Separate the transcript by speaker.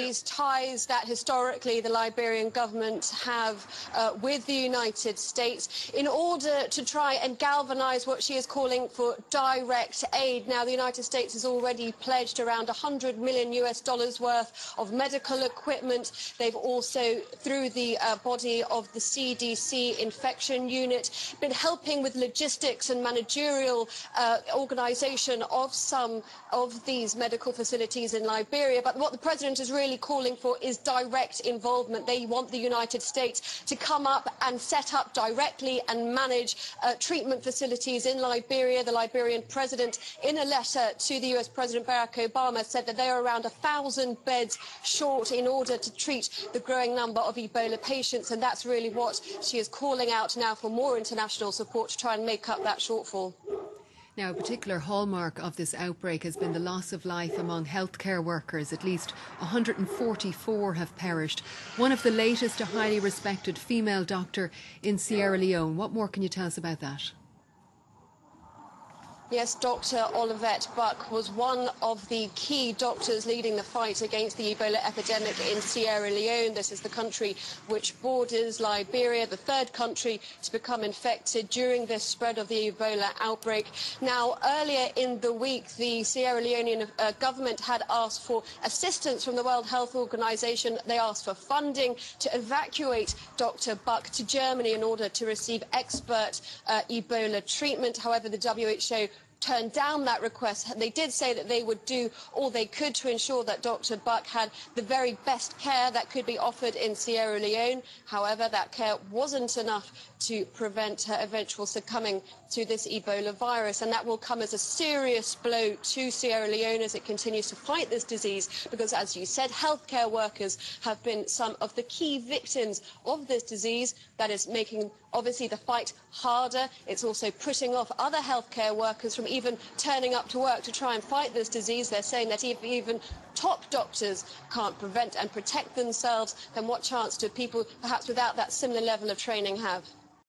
Speaker 1: These ties that historically the Liberian government have with the United States in order to try and galvanise what she is calling for direct aid. Now, the United States has already pledged around $100 million worth of medical equipment. They've also, through the body of the CDC infection unit, been helping with logistics and managerial organisation of some of these medical facilities in Liberia. But what the President is really calling for is direct involvement. They want the United States to come up and set up directly and manage treatment facilities in Liberia. The Liberian President, in a letter to the US President Barack Obama, said that they are around 1,000 beds short in order to treat the growing number of Ebola patients, and that's really what she is calling out now for more international support to try and make up that shortfall.
Speaker 2: Now, a particular hallmark of this outbreak has been the loss of life among healthcare workers. At least 144 have perished. One of the latest, a highly respected female doctor in Sierra Leone. What more can you tell us about that?
Speaker 1: Yes, Dr. Olivette Buck was one of the key doctors leading the fight against the Ebola epidemic in Sierra Leone. This is the country which borders Liberia, the third country to become infected during this spread of the Ebola outbreak. Now, earlier in the week, the Sierra Leonean government had asked for assistance from the World Health Organization. They asked for funding to evacuate Dr. Buck to Germany in order to receive expert Ebola treatment. However, the WHO turned down that request. They did say that they would do all they could to ensure that Dr. Buck had the very best care that could be offered in Sierra Leone. However, that care wasn't enough to prevent her eventual succumbing to this Ebola virus, and that will come as a serious blow to Sierra Leone as it continues to fight this disease, because, as you said, healthcare workers have been some of the key victims of this disease. That is making, obviously, the fight harder. It's also putting off other healthcare workers from even turning up to work to try and fight this disease. They're saying that if even top doctors can't prevent and protect themselves, then what chance do people, perhaps without that similar level of training, have?